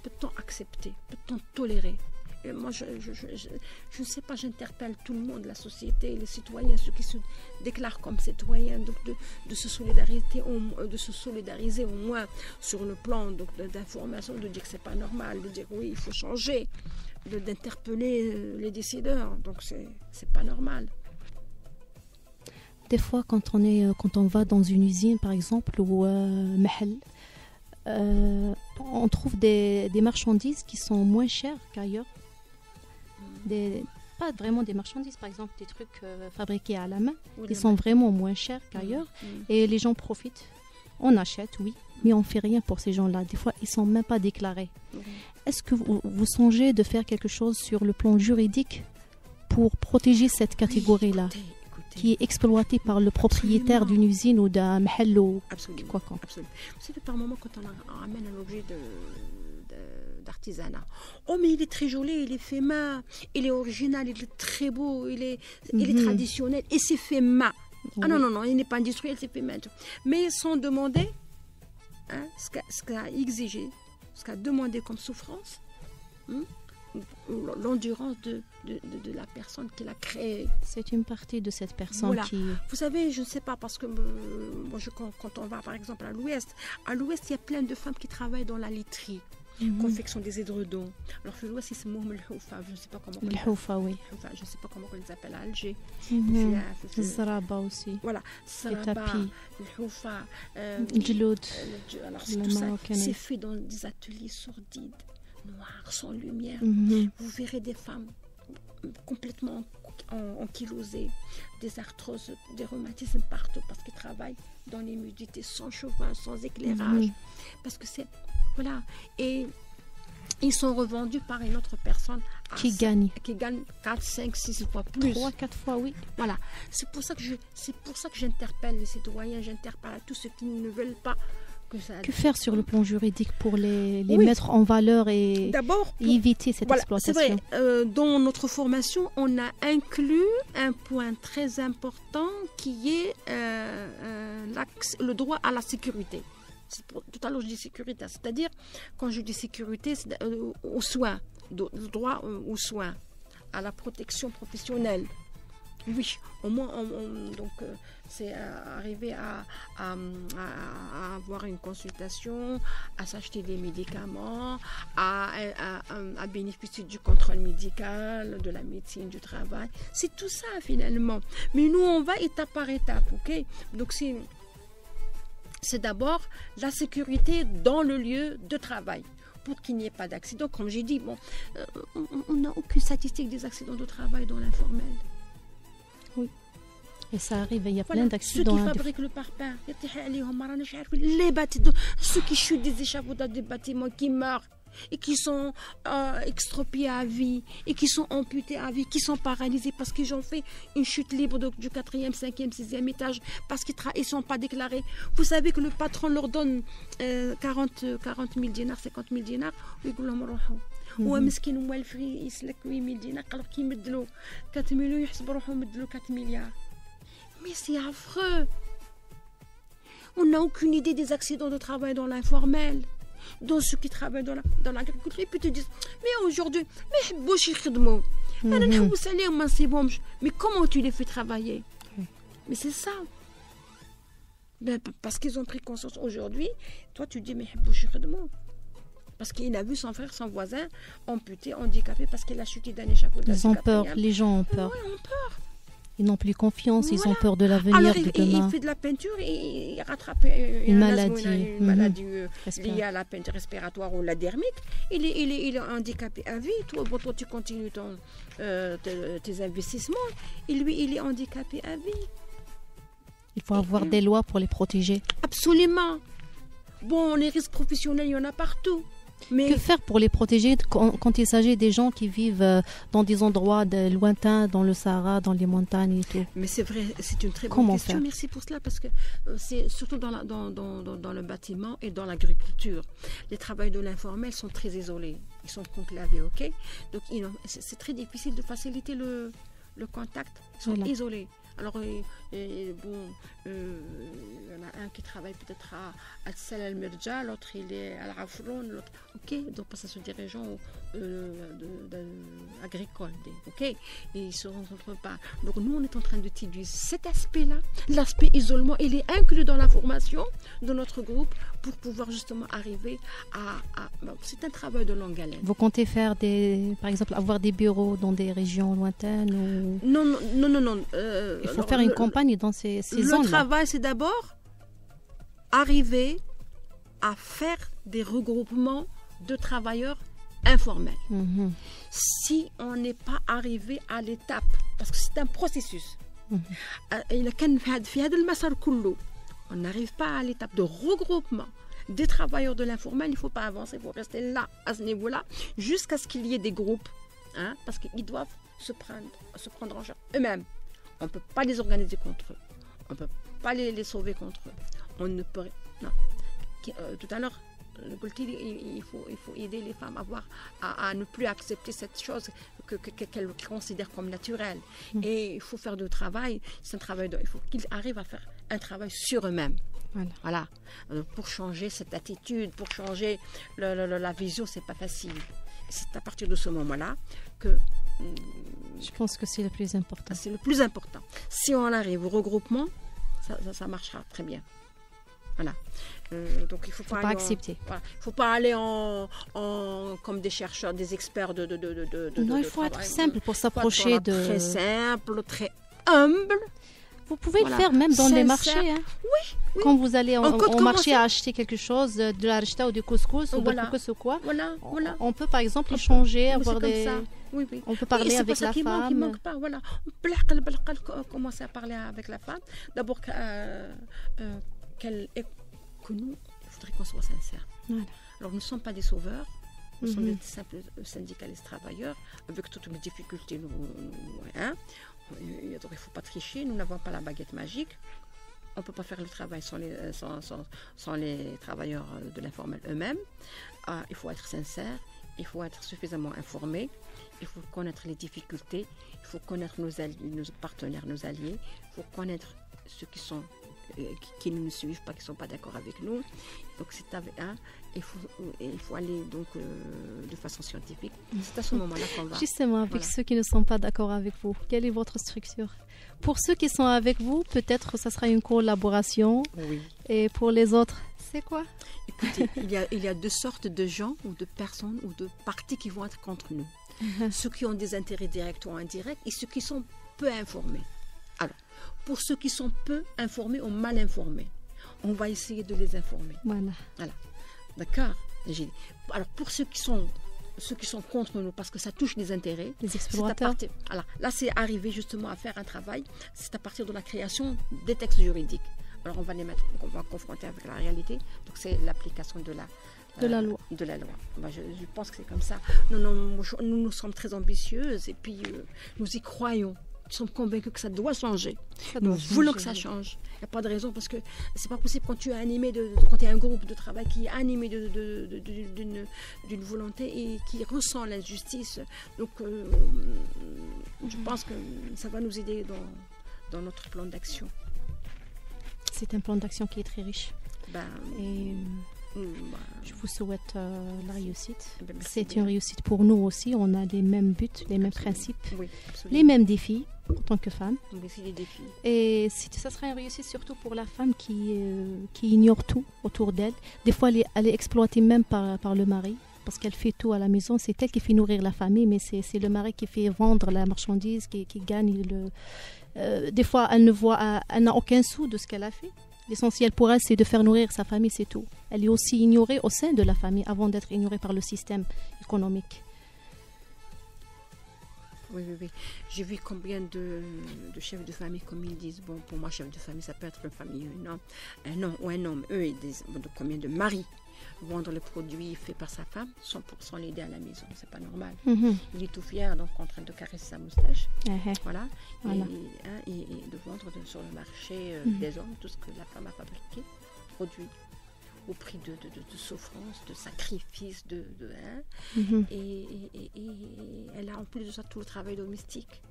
Peut-on accepter? Peut-on tolérer? Et moi, je ne sais pas, j'interpelle tout le monde, la société, les citoyens, ceux qui se déclarent comme citoyens, donc de se solidariser au moins sur le plan d'information, de dire que ce n'est pas normal, de dire oui, il faut changer, d'interpeller les décideurs. Donc, c'est pas normal. Des fois, quand on va dans une usine, par exemple, ou mahal, on trouve des marchandises qui sont moins chères qu'ailleurs. Pas vraiment des marchandises, par exemple des trucs fabriqués à la main, qui sont vraiment moins chers qu'ailleurs. Et les gens profitent. On achète, oui, mais on ne fait rien pour ces gens-là. Des fois, ils ne sont même pas déclarés. Est-ce que vous songez de faire quelque chose sur le plan juridique pour protéger cette catégorie-là, qui est exploitée par le propriétaire d'une usine ou d'un mahal ou quoi qu'on. Absolument. Vous savez, par moment, quand on ramène un objet d'artisanat, oh mais il est très joli, il est fait main, il est original, il est très beau, il est traditionnel, et c'est fait main. Ah non, il n'est pas industriel, c'est fait main. Mais sans demander ce qu'a exigé, ce qu'a demandé comme souffrance, l'endurance de la personne qui l'a créé. C'est une partie de cette personne qui... Vous savez, je ne sais pas, parce que quand on va par exemple à l'ouest, il y a plein de femmes qui travaillent dans la literie, confection des édredons. Alors في الوest يسموهم الحوفة, je ne sais pas comment. الحوفة, oui. Je ne sais pas comment on les appelle à Alger. الزرابة aussi. Voilà, الزرابة, الحوفة, الجلود. Alors tout ça, c'est fait dans des ateliers sordides, noirs, sans lumière. Vous verrez des femmes complètement ankylosées, des arthroses, des rhumatismes partout, parce qu'ils travaillent dans l'humidité, sans chauffage, sans éclairage. Parce que c'est... Voilà. Et ils sont revendus par une autre personne qui gagne 4, 5, 6 fois plus. 3, 4 fois, oui. Voilà. C'est pour ça que j'interpelle les citoyens, j'interpelle à tous ceux qui ne veulent pas que ça... Que faire sur le plan juridique pour les mettre en valeur et éviter cette exploitation? C'est vrai. Dans notre formation, on a inclus un point très important qui est le droit à la sécurité. Tout à l'heure, je dis sécurité, c'est-à-dire, quand je dis sécurité, c'est aux soins, le droit aux soins, à la protection professionnelle. Oui, au moins, c'est arriver à avoir une consultation, à s'acheter des médicaments, à bénéficier du contrôle médical, de la médecine du travail. C'est tout ça, finalement. Mais nous, on va étape par étape, ok? Donc, c'est d'abord la sécurité dans le lieu de travail pour qu'il n'y ait pas d'accident. Comme j'ai dit, on n'a aucune statistique des accidents de travail dans l'informel. Oui. Et ça arrive, il y a plein d'accidents. Ceux qui fabriquent le parpaing, ceux qui chutent des échafaudages des bâtiments, qui meurent et qui sont extropiés à vie et qui sont amputés à vie, qui sont paralysés parce qu'ils ont fait une chute libre du 4e, 5e, 6e étage parce qu'ils ne sont pas déclarés. Vous savez que le patron leur donne 40 000 dinars, 50 000 dinars, هو مسكين موالف يسلك 8000 دينار alors qu'il مدلو 4 millions يحسب روحه مدلو 4 milliards. Mais c'est affreux. On n'a aucune idée des accidents de travail dans l'informel, dans ceux qui travaillent dans l'agriculture. Et puis te disent, mais aujourd'hui, mais comment tu les fais travailler? Mais c'est ça. Parce qu'ils ont pris conscience aujourd'hui. Toi, tu dis, mais parce qu'il a vu son frère, son voisin, amputé, handicapé, parce qu'il a chuté d'un échafaudage. Ils ont peur, les gens ont peur. Oui, ont peur. Ils n'ont plus confiance, ils ont peur de l'avenir, de demain. Il fait de la peinture et il rattrape une maladie liée à la peinture respiratoire ou la dermite. Il est handicapé à vie. Toi, tu continues tes investissements. Et lui, il est handicapé à vie. Il faut avoir des lois pour les protéger. Absolument. Bon, les risques professionnels, il y en a partout. Mais que faire pour les protéger quand il s'agit des gens qui vivent dans des endroits lointains, dans le Sahara, dans les montagnes et tout? Mais c'est vrai, c'est une très bonne Comment question. faire? Merci pour cela, parce que c'est surtout dans le bâtiment et dans l'agriculture. Les travailleurs de l'informel sont très isolés. Ils sont conclavés, ok? Donc c'est très difficile de faciliter le contact. Ils sont isolés. Alors, bon, il y en a un qui travaille peut-être à Al Al-Merja, l'autre il est à Al-Afroun, l'autre, ok, donc ça sont des régions agricoles, ok, et ils ne se rencontrent pas. Donc nous, on est en train d'utiliser cet aspect-là, l'aspect isolement, il est inclus dans la formation de notre groupe pour pouvoir justement arriver c'est un travail de longue haleine. Vous comptez faire par exemple, avoir des bureaux dans des régions lointaines ou... Non. Il faut faire une campagne dans ces zones-là. Le travail, c'est d'abord arriver à faire des regroupements de travailleurs informels. Si on n'est pas arrivé à l'étape, parce que c'est un processus, on n'arrive pas à l'étape de regroupement des travailleurs de l'informel, il ne faut pas avancer, il faut rester là, à ce niveau-là, jusqu'à ce qu'il y ait des groupes, parce qu'ils doivent se prendre en charge eux-mêmes. On ne peut pas les organiser contre eux. On ne peut pas les sauver contre eux. On ne peut... Non. Tout à l'heure, il faut aider les femmes à ne plus accepter cette chose qu'elles considèrent comme naturelle. Et il faut faire du travail. C'est un travail il faut qu'ils arrivent à faire un travail sur eux-mêmes. Voilà. Pour changer cette attitude, pour changer la vision, c'est pas facile. C'est à partir de ce moment-là que... Je pense que c'est le plus important. C'est le plus important. Si on arrive au regroupement, ça marchera très bien. Voilà. Donc il faut pas accepter. Il faut pas aller comme des chercheurs, des experts de non, il faut être simple pour s'approcher de... Très simple, très humble. Vous pouvez le faire même dans les marchés. Oui. Quand vous allez au marché à acheter quelque chose, de la rechta ou du couscous ou de couscous ou quoi, on peut par exemple échanger, avoir des... Oui. On peut parler avec la femme. Qui manque pas, voilà. On commence à parler avec la femme. D'abord que nous, il faudrait qu'on soit sincère. Alors nous ne sommes pas des sauveurs. Nous sommes des simples syndicalistes travailleurs avec toutes les difficultés. Il ne faut pas tricher, nous n'avons pas la baguette magique. On ne peut pas faire le travail sans les travailleurs de l'informel eux-mêmes. Il faut être sincère, il faut être suffisamment informé, il faut connaître les difficultés, il faut connaître nos partenaires, nos alliés, il faut connaître ceux qui ne nous suivent pas, qui ne sont pas d'accord avec nous. Donc il faut aller donc de façon scientifique. C'est à ce moment-là qu'on va... Justement, avec ceux qui ne sont pas d'accord avec vous, quelle est votre structure? Pour ceux qui sont avec vous, peut-être ça sera une collaboration. Oui. Et pour les autres, c'est quoi? Écoutez, il y a deux sortes de gens ou de personnes ou de partis qui vont être contre nous. Ceux qui ont des intérêts directs ou indirects et ceux qui sont peu informés. Alors, pour ceux qui sont peu informés ou mal informés, on va essayer de les informer. Voilà. D'accord. Alors, pour ceux qui sont contre nous, parce que ça touche des intérêts, les exploiteurs. Là, c'est arrivé justement à faire un travail. C'est à partir de la création des textes juridiques. Alors, on va confronter avec la réalité. Donc, c'est l'application de la loi. Je pense que c'est comme ça. Nous sommes très ambitieuses et puis nous y croyons. Nous sommes convaincus que ça doit changer. Nous voulons que ça change. Il n'y a pas de raison parce que c'est pas possible quand tu es animé quand tu es un groupe de travail qui est animé d'une volonté et qui ressent l'injustice. Donc, je pense que ça va nous aider dans notre plan d'action. C'est un plan d'action qui est très riche. Je vous souhaite la réussite. C'est une réussite pour nous aussi. On a les mêmes buts, les mêmes principes, les mêmes défis en tant que femme. Et ça sera une réussite surtout pour la femme qui ignore tout autour d'elle. Des fois, elle est exploitée même par le mari parce qu'elle fait tout à la maison. C'est elle qui fait nourrir la famille, mais c'est le mari qui fait vendre la marchandise, qui gagne des fois, elle n'a aucun sou de ce qu'elle a fait. L'essentiel pour elle, c'est de faire nourrir sa famille, c'est tout. Elle est aussi ignorée au sein de la famille avant d'être ignorée par le système économique. Oui, oui, oui. J'ai vu combien de chefs de famille, comme ils disent, bon, pour moi, chef de famille, ça peut être une famille, un homme ou un homme. Eux, ils disent, bon, combien de maris vendre les produits faits par sa femme sans l'aider à la maison. C'est pas normal. Il est tout fier, donc en train de caresser sa moustache. Voilà. Et de vendre sur le marché des hommes tout ce que la femme a fabriqué, produit, au prix de souffrance, de sacrifice, et elle a en plus de ça tout le travail domestique.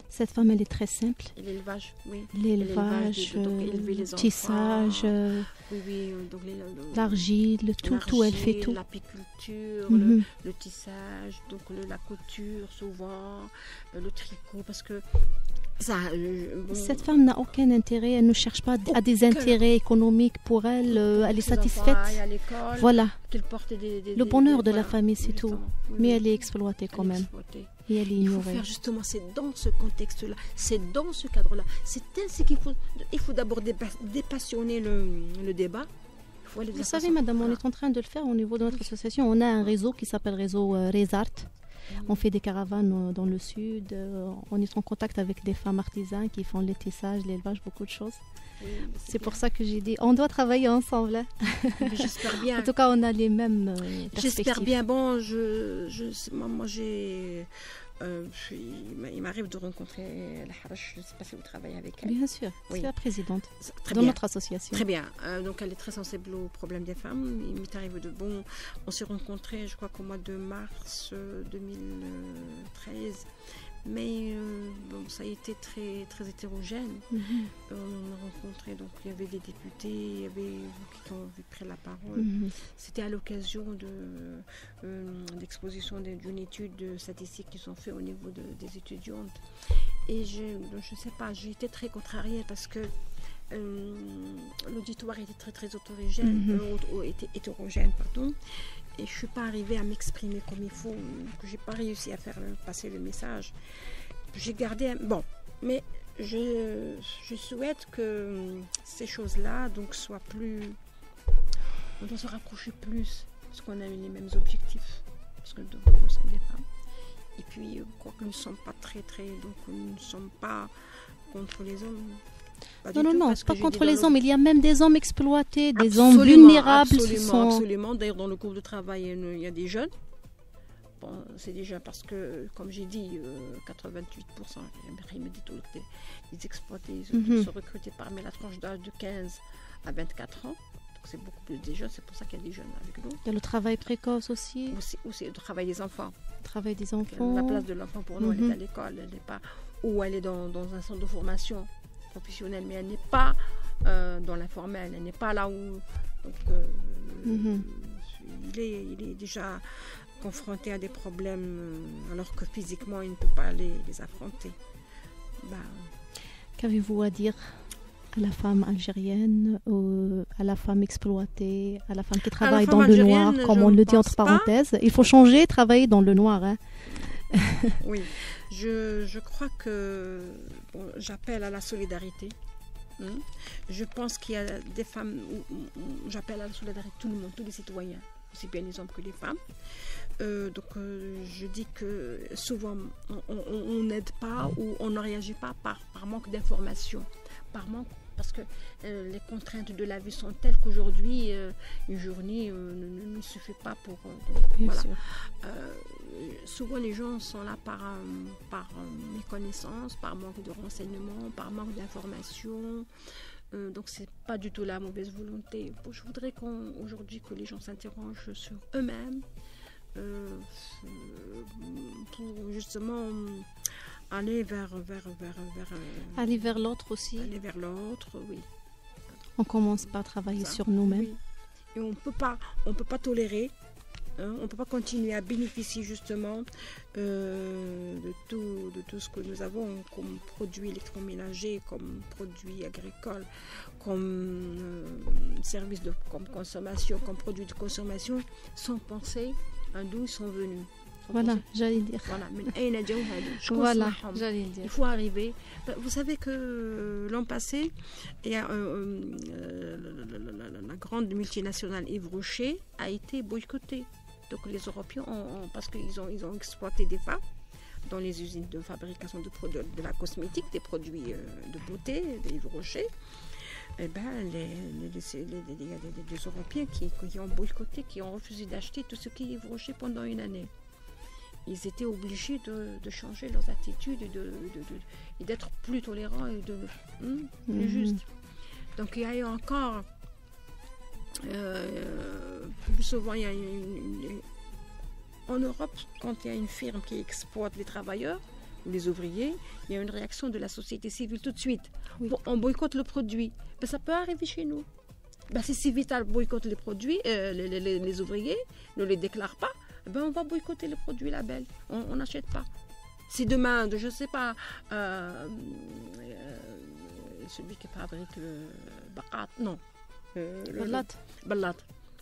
Cette femme, elle est très simple. L'élevage, oui. L'élevage, élever les tissage, donc l'argile, tout, elle fait tout. L'apiculture, le tissage, donc la couture souvent, le tricot, parce que ça, cette femme n'a aucun intérêt, elle ne cherche pas à des intérêts économiques pour elle, elle est satisfaite. Voilà. Le bonheur de la famille, c'est tout. Mais elle est exploitée quand même. Et elle est ignorée. Il faut faire justement, c'est dans ce contexte-là, c'est dans ce cadre-là. C'est ainsi qu'il faut d'abord dépassionner le débat. Vous savez, madame, on est en train de le faire au niveau de notre association. On a un réseau qui s'appelle réseau Resart. On fait des caravanes dans le sud. On est en contact avec des femmes artisans qui font le tissage, l'élevage, beaucoup de choses. Oui, c'est pour ça que j'ai dit, on doit travailler ensemble. Hein. J'espère bien. En tout cas, on a les mêmes perspectives. J'espère bien. Bon, moi j'ai... il m'arrive de rencontrer la Harash, je ne sais pas si vous travaillez avec elle. Bien sûr, c'est la présidente de notre association. Très bien, donc elle est très sensible aux problèmes des femmes. Il m'est arrivé on s'est rencontrés, je crois qu'au mois de mars 2013. Mais ça a été très, très hétérogène. On a rencontré, donc il y avait des députés, il y avait vous qui ont pris la parole. C'était à l'occasion d'exposition d'une étude statistique qu'ils ont fait au niveau des étudiantes. Et je ne sais pas, j'ai été très contrariée parce que l'auditoire était très, très hétérogène, pardon. Et je ne suis pas arrivée à m'exprimer comme il faut, que je n'ai pas réussi à faire passer le message. J'ai gardé... mais je souhaite que ces choses-là soient plus... On doit se rapprocher plus, parce qu'on a eu les mêmes objectifs, parce que nous sommes des femmes. Et puis, quoi que nous ne sommes pas très... Donc, nous ne sommes pas contre les hommes. Non, pas contre les hommes. Il y a même des hommes exploités, des hommes vulnérables. Absolument. D'ailleurs, dans le groupe de travail, il y a des jeunes. Bon, c'est déjà parce que, comme j'ai dit, 88% des exploités sont recrutés parmi la tranche d'âge de 15 à 24 ans. Donc, c'est beaucoup plus des jeunes. C'est pour ça qu'il y a des jeunes avec nous. Il y a le travail précoce aussi. Aussi le travail des enfants. La place de l'enfant, pour nous, elle est à l'école. Elle n'est pas... Ou elle est dans un centre de formation professionnelle, mais elle n'est pas dans l'informel, elle n'est pas là où... Donc, il est déjà confronté à des problèmes alors que physiquement, il ne peut pas les affronter. Qu'avez-vous à dire à la femme algérienne, à la femme exploitée, à la femme qui travaille dans le noir, comme on le dit entre parenthèses? Il faut changer, travailler dans le noir. Hein. Oui, je crois que j'appelle à la solidarité. Je pense qu'il y a des femmes où j'appelle à la solidarité tout le monde, tous les citoyens, aussi bien les hommes que les femmes. Je dis que souvent on n'aide pas ou on ne réagit pas par manque d'information, parce que les contraintes de la vie sont telles qu'aujourd'hui une journée ne suffit pas pour souvent les gens sont là par méconnaissance, par manque de renseignements, par manque d'information. Donc c'est pas du tout la mauvaise volonté. Je voudrais qu'aujourd'hui que les gens s'interrogent sur eux-mêmes pour justement aller vers l'autre aussi. Aller vers l'autre, oui. On commence par travailler sur nous-mêmes. Oui. Et on peut pas tolérer. On ne peut pas continuer à bénéficier justement de tout ce que nous avons comme produits électroménagers, comme produits agricoles, comme services comme consommation, comme produits de consommation, sans penser à d'où ils sont venus. Voilà, j'allais dire. Voilà, j'allais dire. Il faut arriver. Vous savez que l'an passé, il y a la grande multinationale Yves Rocher a été boycottée. Donc les Européens, parce qu'ils ont exploité des femmes, dans les usines de fabrication de la cosmétique, des produits de beauté, des rochers. Eh ben, les Européens qui ont boycotté, qui ont refusé d'acheter tout ce qui est rocher pendant une année. Ils étaient obligés de changer leurs attitudes et d'être plus tolérants et plus justes. Donc il y a eu encore, plus souvent, en Europe, quand il y a une firme qui exploite les travailleurs ou les ouvriers, il y a une réaction de la société civile tout de suite. Oui. Bon, on boycotte le produit. Ben, ça peut arriver chez nous. Ben, si Civital boycotte les produits, les ouvriers ne les déclarent pas, ben, on va boycotter les produits label. On n'achète pas. Si demain, je ne sais pas, celui qui fabrique le bakat, non. Ballat.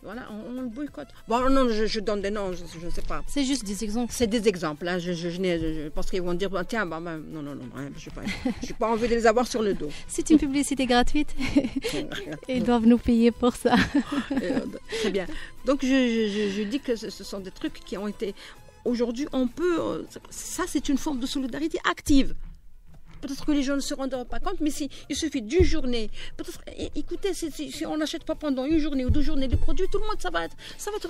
Voilà, on le boycotte. Bon, non, je donne des noms, je ne sais pas. C'est juste des exemples. C'est des exemples. Hein. Je pense qu'ils vont dire, tiens, non, je n'ai pas envie de les avoir sur le dos. C'est une publicité gratuite. Ils doivent nous payer pour ça. Très bien. Donc, je dis que ce sont des trucs qui ont été... Aujourd'hui, on peut... Ça, c'est une forme de solidarité active. Peut-être que les gens ne se rendent pas compte, mais il suffit d'une journée. Peut-être, écoutez, si on n'achète pas pendant une journée ou 2 journées les produits, tout le monde, ça va être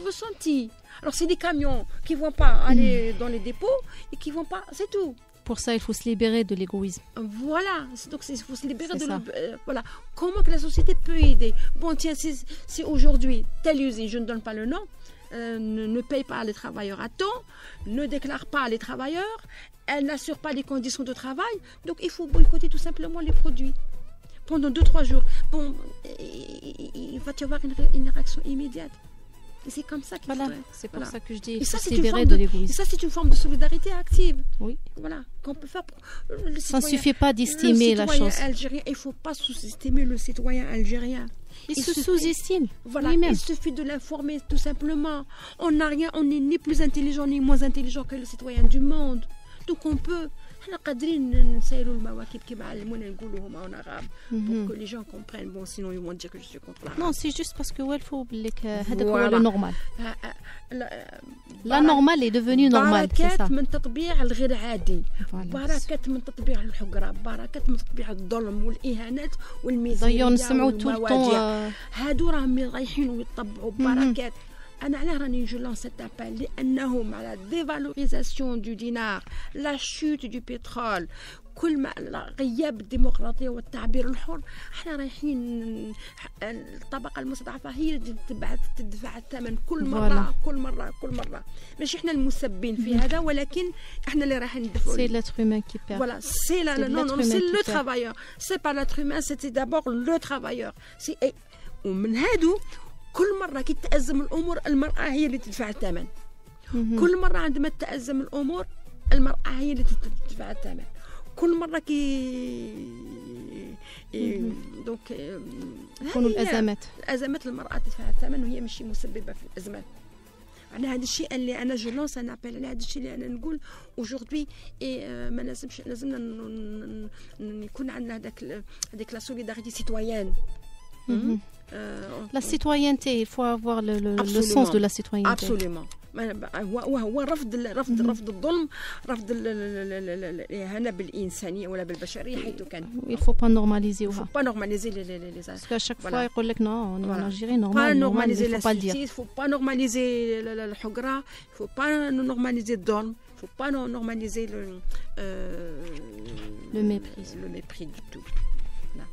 ressenti. Alors, c'est des camions qui ne vont pas aller dans les dépôts et qui ne vont pas, c'est tout. Pour ça, il faut se libérer de l'égoïsme. Voilà, donc il faut se libérer voilà. Comment que la société peut aider? Bon, tiens, si aujourd'hui, telle usine, je ne donne pas le nom, ne paye pas les travailleurs à temps, ne déclare pas les travailleurs, elle n'assure pas les conditions de travail, donc il faut boycotter tout simplement les produits. Pendant 2-3 jours, bon, il va y avoir une réaction immédiate. Et c'est comme ça qu'il faut... C'est pour ça que je dis, il faut se libérer de l'égoïsme. Et ça, c'est une forme de solidarité active. Oui. Voilà, qu'on peut faire... Ça ne suffit pas d'estimer la chose. Algérien, il ne faut pas sous-estimer le citoyen algérien. Il se sous-estime. Voilà, il suffit de l'informer tout simplement. On n'est ni plus intelligent ni moins intelligent que le citoyen du monde. Donc on peut... pour que les gens comprennent. Bon, sinon ils vont dire que je suis contre la... Non, c'est juste parce que voilà. Le normal. La normale est devenue normale, c'est ça. من تطبيع الغير عادي. بركات من تطبيع الحقرة، بركات من تطبيع الظلم والإهانات والميزانية والمواجع. هادو راهم رايحين ويطبعوا بركات. أنا على راني جو لانس سيت ابل لأنهم على ديفالوريزاسيون دو دينار، لا شوت دو بترول، كل ما غياب الديمقراطية والتعبير الحر، احنا رايحين الطبقة المستضعفة هي اللي تدفع الثمن كل مرة. مش احنا المسبين في هذا، ولكن احنا اللي رايحين ندفعوا. C'est l'être humain qui perd. Voilà, c'est le travailleur. C'est pas l'être humain, c'est d'abord le travailleur. ومن هادو كل مرة كي تتأزم الأمور المرأة هي اللي تدفع الثمن. كل مرة عندما تتأزم الأمور المرأة هي اللي تدفع الثمن. كل مرة دونك يكونوا الأزمات المرأة تدفع الثمن وهي ماشي مسببة في الأزمات. على هذا الشيء اللي أنا جو لونس أن أبل على هذا الشيء اللي أنا نقول aujourd'hui ما لازمنا يكون عندنا هذاك لا سوليداريتي سيتويان. La citoyenneté, il faut avoir le sens de la citoyenneté. Absolument. وهو رفض الظلم، رفض الإهانة بالإنسانية ولا بالبشرية حيث كان. Il faut pas normaliser. Il faut pas normaliser les parce qu'à chaque fois يقول لك non, on est en Algérie normal, il faut pas le dire. Il faut pas normaliser الحقرة, il faut pas normaliser الظلم, il faut pas normaliser le mépris. Le mépris du tout. Là.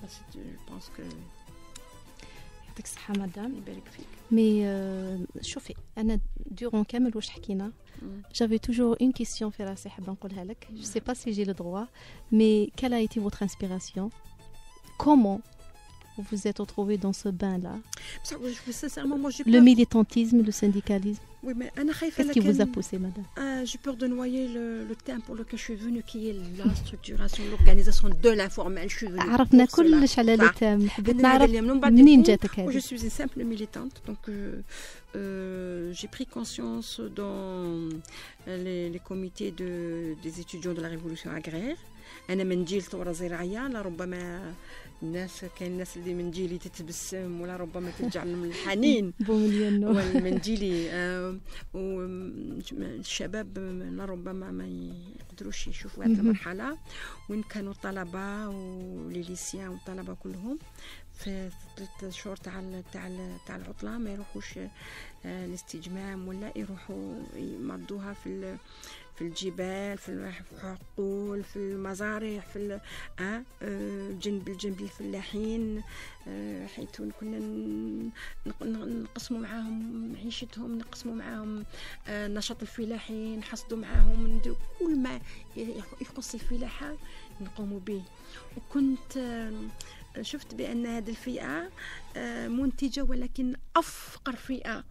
Je pense que يعطيك الصحة مدام. يبارك فيك. Mais شوفي أنا durant كامل واش حكينا j'avais toujours une question في راسي حابة نقولها لك. Je sais pas si j'ai le droit, mais quelle a été votre inspiration? Comment vous vous êtes retrouvés dans ce bain-là? Sincèrement, moi, le militantisme, le syndicalisme. Oui, mais qu'est-ce qui vous a poussé, madame? J'ai peur de noyer le thème pour lequel je suis venue, qui est la structuration, l'organisation de l'informel. Je suis venue عرفنا كلش على le thème. حبيت نعرف منين جاتك هذه. Je suis une simple militante, donc j'ai pris conscience dans les comités des étudiants de la révolution agraire. انا من جيل ثوره زراعيه، لربما كاين الناس اللي من جيلي تتبسم ولا ربما ترجع لهم الحنين ومن جيلي والشباب لربما ما يقدروش يشوفوا هذه المرحله، وين كانوا الطلبه وليليسيان والطلبه كلهم في 3 شهور تاع العطله ما يروحوش الاستجمام ولا يروحوا يمضوها في الجبال، في الحقول، في المزارع، في جنب الفلاحين، حيث كنا نقسموا معاهم معيشتهم، نقسموا معاهم نشاط الفلاحي، نحصدوا معاهم، نديروا كل ما يخص الفلاحة نقوموا به. وكنت شفت بأن هذه الفئة منتجة ولكن أفقر فئة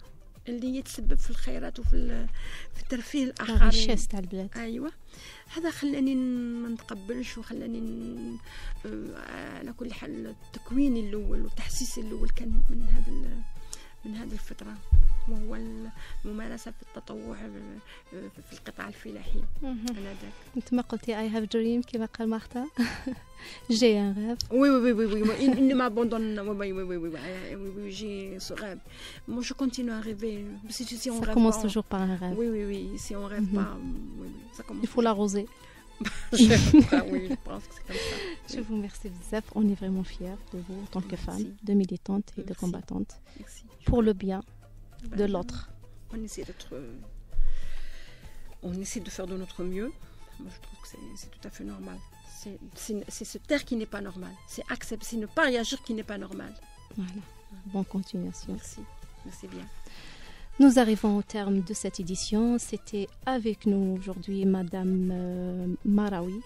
اللي يتسبب في الخيرات وفي الترفيه الآخرين تاع البلاد. أيوة، هذا خلاني ما نتقبلش، وخلاني على كل حال التكوين الأول والتحسيس الأول كان من هذه الفترة، وهو الممارسة في التطوع في القطاع الفلاحي. أنت ما قلتي I have dream كما قال مارتا. J'ai un rêve. Oui, il ne m'abandonne. Oui, j'ai ce rêve. Moi, je continue à rêver. Si on ça rêve commence pas, toujours par un rêve. Oui. Si on rêve pas, ça commence. Il faut l'arroser. Oui, je pense que c'est comme ça. Je vous remercie beaucoup. On est vraiment fiers de vous en tant que femme, de militante et de combattante. Merci. Pour le bien de l'autre. On essaie de faire de notre mieux. Moi, je trouve que c'est tout à fait normal. C'est se taire qui n'est pas normal. C'est ne pas réagir qui n'est pas normal. Voilà. Bonne continuation. Merci bien. Nous arrivons au terme de cette édition. C'était avec nous aujourd'hui Madame Maraoui.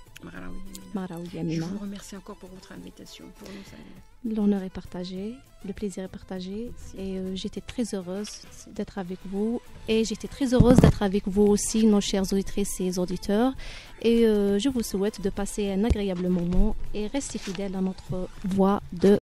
Maraoui Yamina. Je vous remercie encore pour votre invitation, pour nous saluer. L'honneur est partagé, le plaisir est partagé. Et j'étais très heureuse d'être avec vous. Et j'étais très heureuse d'être avec vous aussi, nos chères auditrices et auditeurs. Et je vous souhaite de passer un agréable moment et restez fidèles à notre voix de